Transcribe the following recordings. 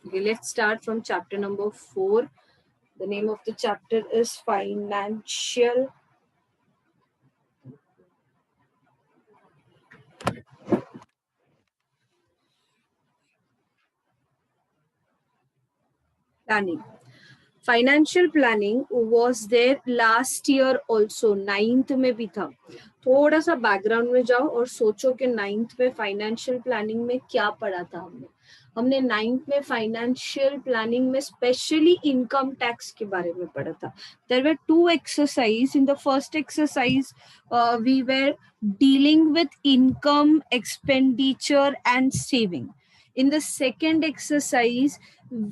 Okay, let's start from chapter number 4. The name of the chapter is Financial Planning. Financial planning was there last year also, 9th में भी था. थोड़ा सा background में जाओ और सोचो कि 9th में फाइनेंशियल प्लानिंग में क्या पढ़ा था हमने. हमने 9th में फाइनेंशियल प्लानिंग में स्पेशली इनकम टैक्स के बारे में पढ़ा था. There were 2 exercise. In the first exercise we were dealing with income, expenditure and saving. In the second exercise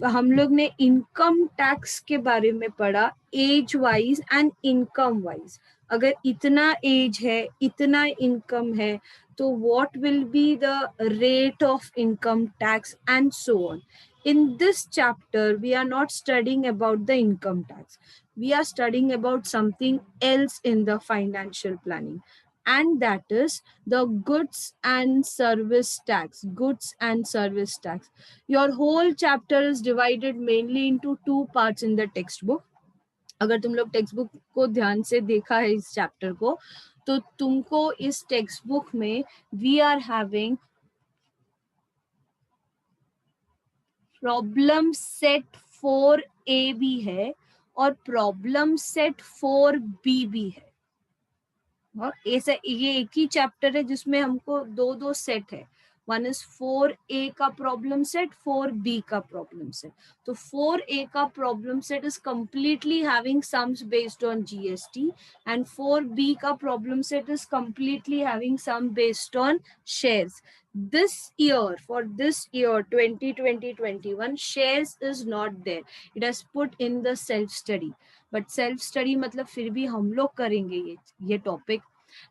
हम लोग ने इनकम टैक्स के बारे में पढ़ा, age wise and income wise. अगर इतना एज है, इतना इनकम है, तो what will be the rate of income tax and so on. In this chapter, we are not studying about the income tax. We are studying about something else in the financial planning, and that is the goods and service tax. Goods and service tax. Your whole chapter is divided mainly into 2 parts in the textbook. अगर तुम लोग text book को ध्यान से देखा है इस chapter को, तो तुमको इस टेक्स्ट बुक में we are having problem set 4A भी है और प्रॉब्लम सेट 4B भी है. और ऐसा ये एक ही चैप्टर है जिसमें हमको दो दो सेट है. वन इज 4A का प्रॉब्लम सेट, 4B का प्रॉब्लम सेट. तो 4A का problem set is completely having sums based on GST, and 4B का problem set is completely having sum based on shares. This year, for this year 2020-21, shares is not there. It has put in the self study, but self study मतलब फिर भी हम लोग करेंगे ये topic.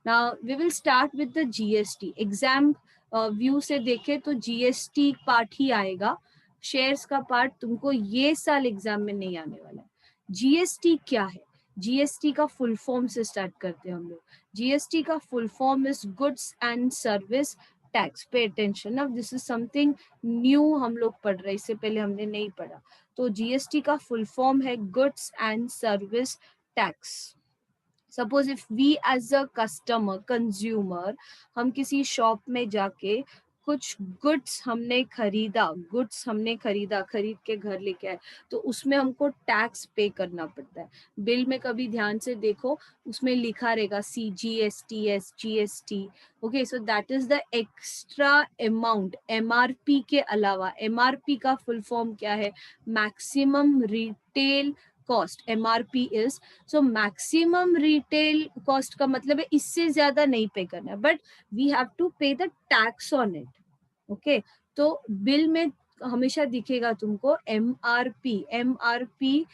Now we will start with the GST. Exam view से देखे तो जीएसटी पार्ट ही आएगा. शेयर्स का पार्ट तुमको ये साल एग्जाम में नहीं आने वाला है. जीएसटी क्या है? जीएसटी का फुल फॉर्म से स्टार्ट करते हैं हम लोग. जीएसटी का full form is goods and service tax. Pay attention. Now this is something new हम लोग पढ़ रहे हैं, इससे पहले हमने नहीं पढ़ा. तो जीएसटी का फुल फॉर्म है goods and service tax. Suppose if we as a customer, consumer, हम किसी शॉप में जाके कुछ गुड्स हमने खरीदा, खरीद के घर लेके आए, तो उसमें हमको टैक्स पे करना पड़ता है. बिल में कभी ध्यान से देखो, उसमें लिखा रहेगा CGST, SGST. Okay, so that is the extra amount MRP के अलावा. MRP का फुल फॉर्म क्या है? Maximum retail cost. MRP is, so maximum retail cost का मतलब है इससे ज्यादा नहीं पे करना है, बट वी हैव टू पे the tax on it. Okay, तो बिल में हमेशा दिखेगा तुमको MRP. MRP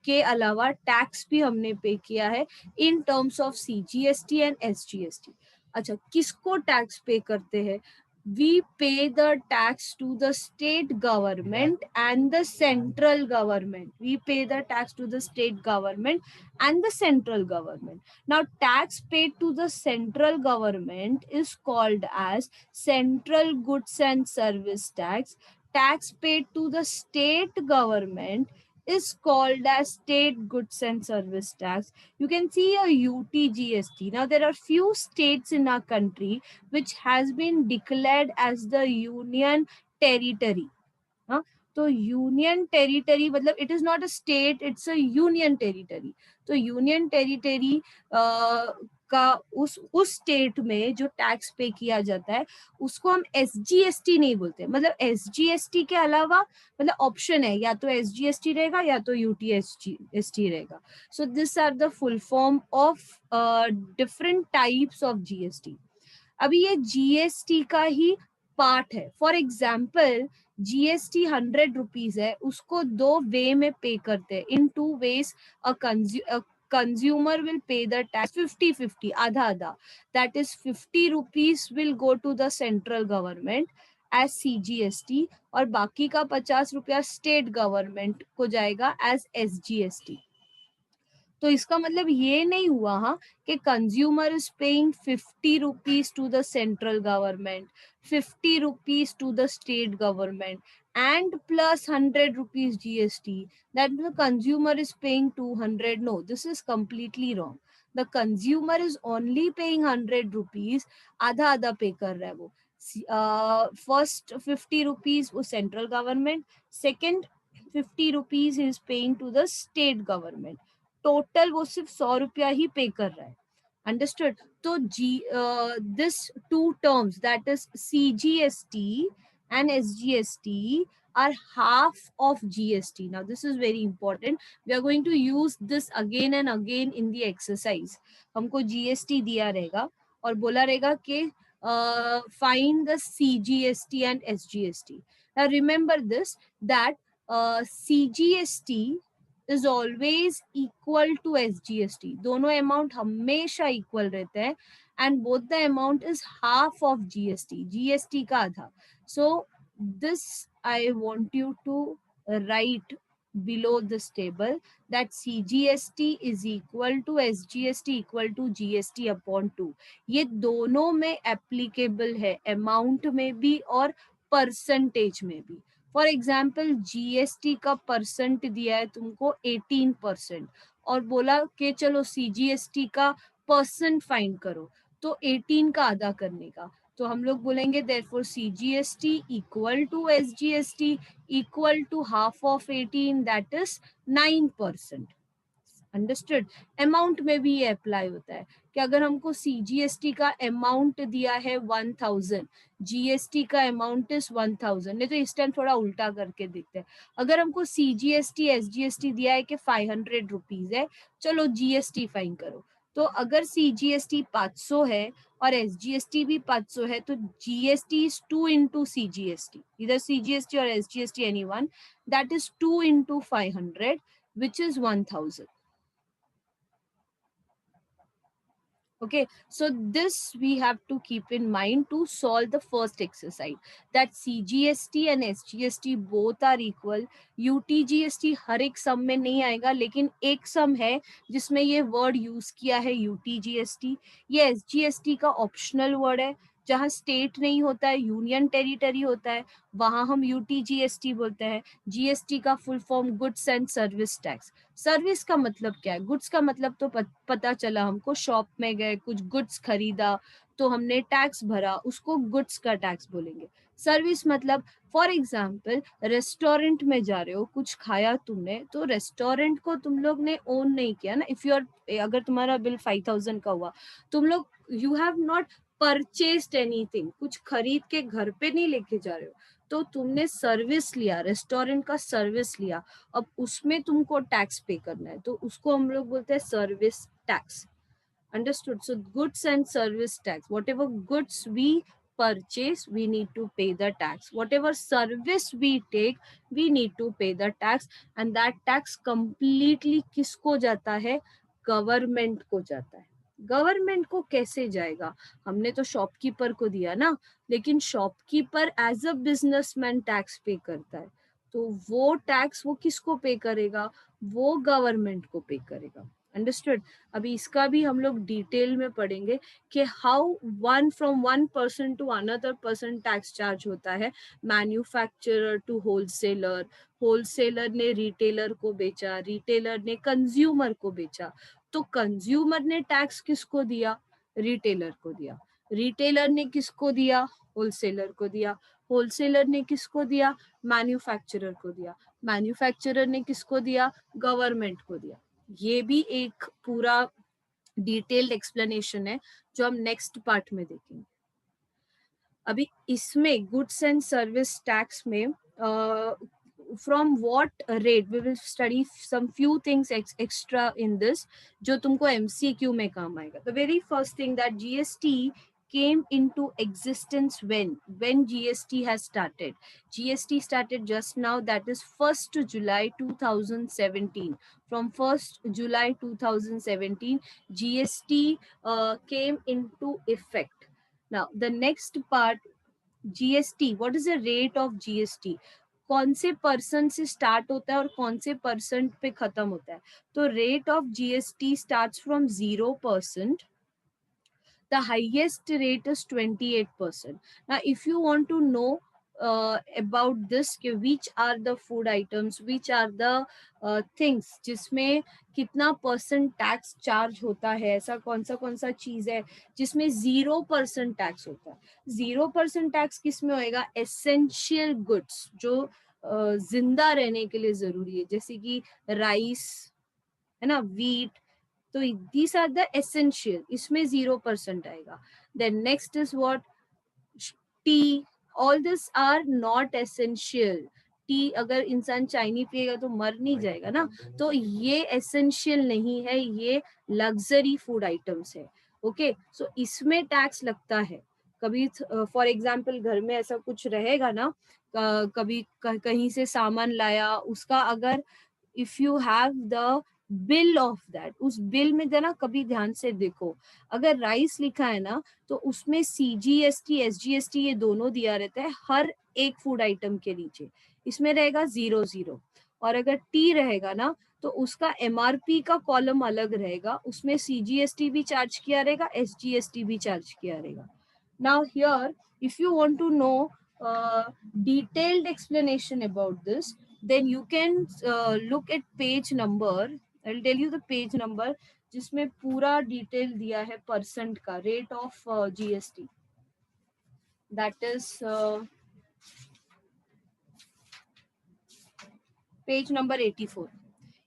के अलावा टैक्स भी हमने पे किया है in terms of CGST and SGST. अच्छा, किसको टैक्स पे करते हैं? We pay the tax to the state government and the central government. We pay the tax to the state government and the central government. Now, tax paid to the central government is called as central goods and service tax. Tax paid to the state government is called as state goods and service tax. You can see a UTGST. Now, there are few states in our country which has been declared as the union territory. हाँ, तो union territory मतलब it is not a state, it's a union territory. तो union territory का उस state में जो tax पे किया जाता है उसको हम SGST नहीं बोलते. मतलब SGST के अलावा मतलब ऑप्शन है, या तो SGST रहेगा या तो UTSGST रहेगा. So this are the full form of different types of GST. अभी ये GST का ही पार्ट है. फॉर एग्जाम्पल, GST 100 रुपीज है, उसको 2 वे में पे करते हैं. In 2 ways a consumer will pay the tax 50-50, आधा आधा. That is 50 rupees will go to the central government as CGST, और बाकी का 50 रुपया स्टेट गवर्नमेंट को जाएगा एज SGST. तो इसका मतलब ये नहीं हुआ हाँ कि consumer is paying 50 rupees to the central government, 50 rupees to the state government and plus 100 rupees GST, that the consumer is paying 200. No, this is completely wrong. The consumer is only paying 100 rupees, आधा आधा पे कर रहा है वो. First 50 rupees वो central government, second 50 rupees he is paying to the state government. Total वो सिर्फ 100 रुपया ही पे कर रहा है. अंडरस्टूड. तो this two terms, that is CGST and SGST, are half of GST. Now this is very important. We are going to use this again and again in the exercise. हमको GST दिया रहेगा और बोला रहेगा कि find the CGST and SGST. Now remember this, that CGST is always equal to SGST. दोनों amount हमेशा equal रहते हैं and both the amount is half of GST. GST का आधा. So this I want you to write below this table, that CGST is equal to SGST equal to GST upon 2. ये दोनों में applicable है, amount में भी और percentage में भी. फॉर एग्जाम्पल GST का परसेंट दिया है तुमको 18% और बोला कि चलो CGST का परसेंट फाइंड करो, तो 18 का आधा करने का. तो हम लोग बोलेंगे therefore CGST equal to SGST equal to half of 18, that is 9%. Understood. Amount में भी ये अप्लाई होता है कि अगर हमको CGST का अमाउंट दिया है 1000, GST का अमाउंट इज 1000. नहीं तो इस टाइम थोड़ा उल्टा करके देखते हैं. अगर हमको CGST SGST दिया है कि 500 रुपीज है, चलो GST फाइन करो. तो अगर CGST 500 है और SGST भी 500 है, तो GST is 2 into CGST, either CGST or SGST, anyone, that is 2 into 500, which is 1000. Okay, so this we have to keep in mind to solve the first exercise, that CGST and SGST both are equal. UTGST हर एक सम में नहीं आएगा, लेकिन एक सम है जिसमें ये word use किया है UTGST. ये SGST का ऑप्शनल वर्ड है. जहाँ स्टेट नहीं होता है, यूनियन टेरिटरी होता है, वहां हम UTGST बोलते हैं. GST का full form goods and service tax. Service का मतलब क्या है? गुड्स का मतलब तो पता चला हमको, शॉप में गए, कुछ गुड्स खरीदा तो हमने टैक्स भरा, उसको गुड्स का टैक्स बोलेंगे. सर्विस मतलब, फॉर एग्जाम्पल रेस्टोरेंट में जा रहे हो, कुछ खाया तुमने, तो रेस्टोरेंट को तुम लोग ने ओन नहीं किया ना. इफ यू आर, अगर तुम्हारा बिल 5000 का हुआ, तुम लोग, you have not purchased anything, कुछ खरीद के घर पे नहीं लेके जा रहे हो, तो तुमने सर्विस लिया, रेस्टोरेंट का सर्विस लिया, अब उसमें तुमको टैक्स पे करना है, तो उसको हम लोग बोलते हैं service tax. Understood. So goods and service tax, whatever goods we purchase, we need to pay the tax. Whatever service we take, we need to pay the tax. And that tax completely किसको जाता है? Government को जाता है. Government को कैसे जाएगा? हमने तो शॉपकीपर को दिया ना, लेकिन shopkeeper as a businessman tax pay करता है, तो वो टैक्स वो किसको पे करेगा? वो गवर्नमेंट को पे करेगा. अंडरस्टूड. अभी इसका भी हम लोग डिटेल में पढ़ेंगे कि how one person to another person tax charge होता है. मैन्युफैक्चरर टू होलसेलर, होलसेलर ने रिटेलर को बेचा, रिटेलर ने कंज्यूमर को बेचा, तो कंज्यूमर ने टैक्स किसको दिया? रिटेलर को दिया. रिटेलर ने किसको दिया? होलसेलर को दिया. होलसेलर ने किसको दिया? मैन्युफैक्चरर को दिया. मैन्युफैक्चरर ने किसको दिया? गवर्नमेंट को दिया. ये भी एक पूरा डिटेल्ड एक्सप्लेनेशन है जो हम नेक्स्ट पार्ट में देखेंगे. अभी इसमें गुड्स एंड सर्विस टैक्स में from what rate, we will study some few things extra in this जो तुमको MCQ में काम आएगा. The very first thing, that GST came into existence when GST has started. GST started just now, that is 1st July 2017. From 1st July 2017, GST came into effect. Now the next part, GST, what is the rate of GST? कौन से percent से start होता है और कौन से percent पे खत्म होता है. तो rate of GST starts from 0%. The highest rate is 28%. Now if you want to know about this, which are the food items, which are the things जिसमें कितना परसेंट टैक्स चार्ज होता है, ऐसा कौन सा चीज है जिसमें 0% टैक्स होता है. 0% टैक्स किस में होएगा? एसेंशियल गुड्स, जो जिंदा रहने के लिए जरूरी है, जैसे कि राइस है ना, वीट. तो दीज आर द एसेंशियल, इसमें 0% आएगा. Then next is what? Tea. All this are not essential. Tea अगर इंसान चाय नहीं पिएगा तो मर नहीं जाएगा ना. तो ये एसेंशियल नहीं है, ये लग्जरी फूड आइटम्स है. ओके, सो इसमें टैक्स लगता है. कभी फॉर एग्जाम्पल घर में ऐसा कुछ रहेगा ना, कभी कहीं से सामान लाया, उसका अगर if you have the bill of that, उस बिल में देना, कभी ध्यान से देखो, अगर राइस लिखा है ना तो उसमें CGST SGST ये दोनों दिया रहता है हर एक फूड आइटम के नीचे. इसमें रहेगा 0 0. और अगर टी रहेगा ना तो उसका MRP का कॉलम अलग रहेगा, उसमें CGST भी चार्ज किया रहेगा, SGST भी चार्ज किया रहेगा. Now here if you want to know detailed explanation about this, then you can look at page number. I'll tell you the page number जिसमें पूरा डिटेल दिया है परसेंट का, rate of GST. That is page number 84.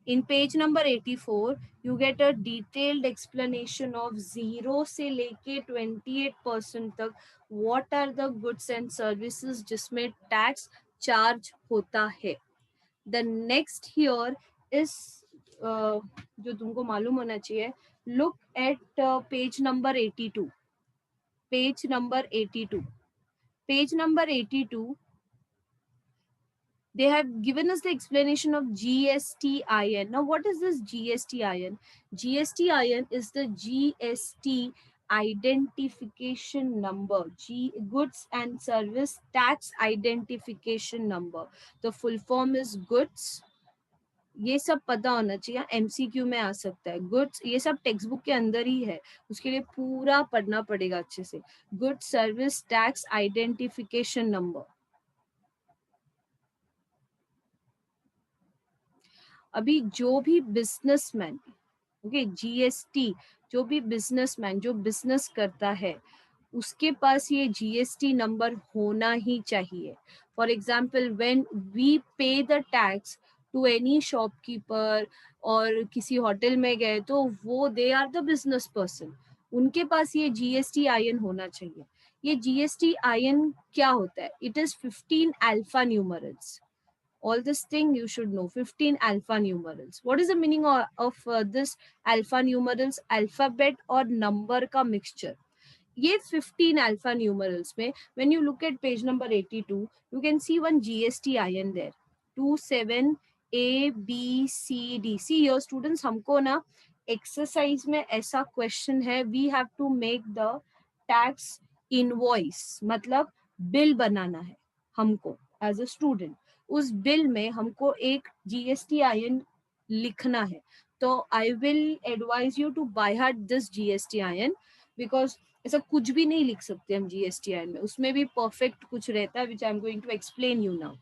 In page number 84, you get a detailed explanation of 0 से लेके 28% तक what are the goods and services जिसमें tax charge होता है. The next here is जो तुमको मालूम होना चाहिए, look at page number 82. Page number 82. Page number 82. They have given us the explanation of GSTIN. Now, what is this GSTIN? GSTIN is the GST identification number, goods and service tax identification number. The full form is goods. ये सब पता होना चाहिए, MCQ में आ सकता है. Goods ये सब टेक्स्ट बुक के अंदर ही है, उसके लिए पूरा पढ़ना पड़ेगा अच्छे से. Good service tax identification number. अभी जो भी बिजनेसमैन, ओके, GST, जो भी बिजनेसमैन जो बिजनेस करता है उसके पास ये GST नंबर होना ही चाहिए. For example when we pay the tax to any shopkeeper और किसी होटल में गए तो वो they are the business person, उनके पास ये GSTIN होना चाहिए. ये GSTIN क्या होता है? It is 15 alpha numerals. All this thing you should know. 15 alpha numerals. What is the meaning of this alpha numerals? Alphabet और number का mixture. ये 15 alpha numerals में when you look at page number 82, you can see one GSTIN there. 27 ABCD. See here students, हमको ना exercise में ऐसा question है, we have to make the tax invoice, मतलब bill बनाना है हमको as a student. उस बिल में हमको एक GSTIN लिखना है. तो I will advise you to by heart this GSTIN, because ऐसा कुछ भी नहीं लिख सकते हम GSTIN में, उसमें भी परफेक्ट कुछ रहता है which I am going to explain you now.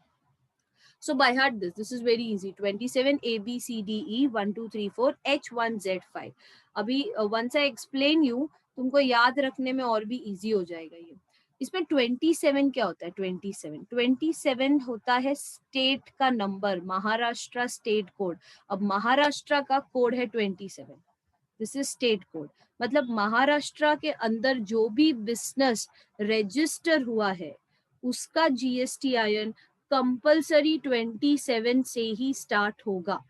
So by heart this is very easy. 27 ABCDE 1 2 3 4 H1Z5. अभी once I explain you, तुमको याद रखने में और भी इजी हो जाएगा ये. इसमें 27 क्या होता है? 27 होता है स्टेट का नंबर, महाराष्ट्र स्टेट कोड. अब महाराष्ट्र का कोड है 27. This is state code. मतलब महाराष्ट्र के अंदर जो भी बिजनेस रजिस्टर हुआ है उसका GSTIN कंपल्सरी 27 से ही स्टार्ट होगा.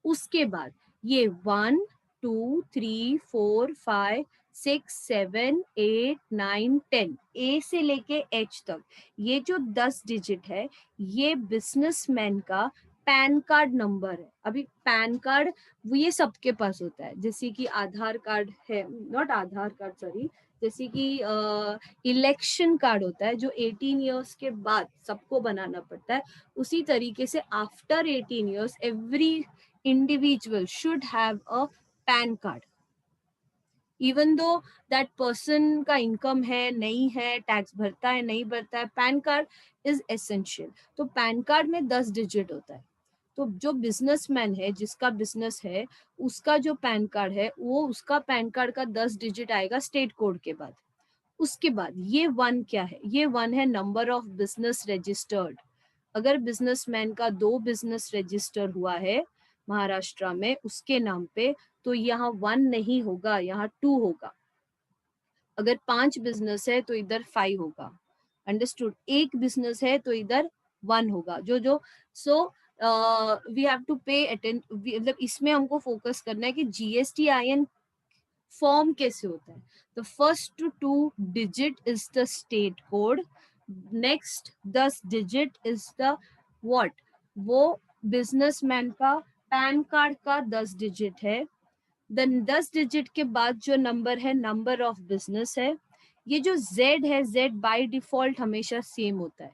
उसके बाद ये 1 2 3 4 5 6 7 8 9 10 A से लेके H तक, ये जो 10 डिजिट है ये बिजनेसमैन का पैन कार्ड नंबर है. अभी पैन कार्ड वो ये सबके पास होता है, जैसे कि आधार कार्ड है, नॉट आधार कार्ड सॉरी, जैसे कि इलेक्शन कार्ड होता है जो 18 इयर्स के बाद सबको बनाना पड़ता है, उसी तरीके से after 18 years every individual should have a pan card, even though that person का इनकम है नहीं है, टैक्स भरता है नहीं भरता है, पैन कार्ड इज एसेंशियल। तो पैन कार्ड में 10 डिजिट होता है। तो जो बिजनेसमैन है, जिसका बिजनेस है, उसका जो पैन कार्ड है, वो उसका पैन कार्ड का 10 डिजिट आएगा स्टेट कोड के बाद। उसके बाद ये वन क्या है? ये वन है नंबर ऑफ बिजनेस रजिस्टर्ड। अगर बिजनेसमैन का 2 बिजनेस रजिस्टर हुआ है महाराष्ट्र में उसके नाम पे, तो यहाँ 1 नहीं होगा, यहाँ 2 होगा। अगर 5 बिजनेस है तो इधर 5 होगा। अंडरस्टूड? एक बिजनेस है तो इधर 1 होगा। जो जो सो वी हैव टू पे मतलब इसमें हमको फोकस करना है कि GSTIN फॉर्म कैसे होता है। The first 2 digit is the state code, next 10 digit is the what, वो बिजनेसमैन का पैन कार्ड का 10 डिजिट है। देन 10 डिजिट के बाद जो नंबर है नंबर ऑफ बिजनेस है। ये जो Z है, Z बाय डिफॉल्ट हमेशा सेम होता है।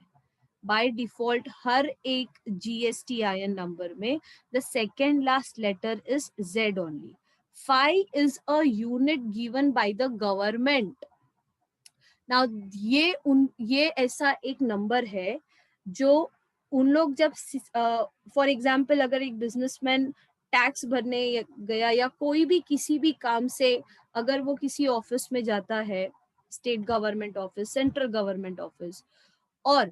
बाय डिफॉल्ट हर एक GSTIN नंबर में the second last letter is Z only. Phi is a unit given by the government. Now ये ऐसा एक नंबर है जो उन लोग जब फॉर एग्जाम्पल अगर एक बिजनेसमैन टैक्स भरने गया या कोई भी किसी भी काम से अगर वो किसी ऑफिस में जाता है, state government office, central government office, और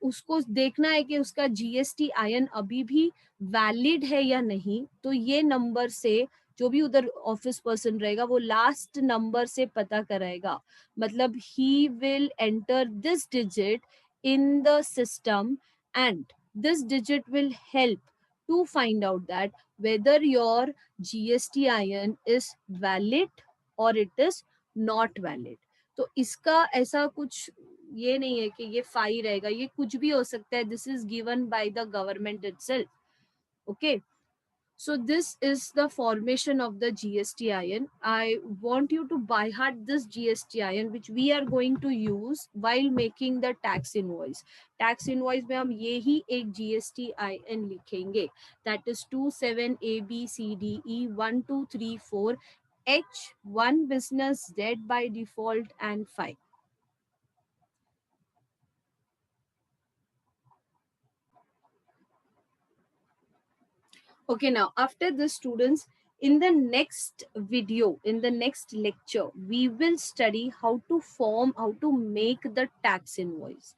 उसको देखना है कि उसका GSTIN अभी भी वैलिड है या नहीं, तो ये नंबर से जो भी उधर ऑफिस पर्सन रहेगा वो लास्ट नंबर से पता कराएगा। मतलब he will enter this digit in the system and this digit will help to find out that whether your GSTIN is valid or it is not valid. तो इसका ऐसा कुछ ये नहीं है कि ये 5 रहेगा, ये कुछ भी हो सकता है। This is given by the government itself. Okay, so this is the formation of the GSTIN. I want you to by heart this GSTIN which we are going to use while making the tax invoice. Tax invoice में हम यही एक GSTIN लिखेंगे, that is 27ABCDE1234 H 1 business Z by default and 5. Okay, now after this, students, in the next video, in the next lecture, we will study how to form, how to make the tax invoice,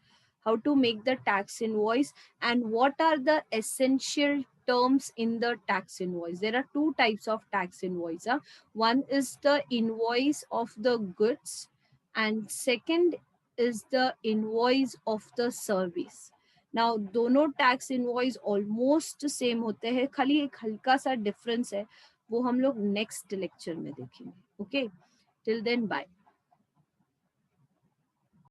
how to make the tax invoice, and what are the essential terms in the tax invoice. There are two types of tax invoice. One is the invoice of the goods, and second is the invoice of the service. Now दोनों tax invoice almost same होते हैं, खाली एक हल्का सा difference है, वो हम लोग नेक्स्ट लेक्चर में देखेंगे। Okay, till then bye.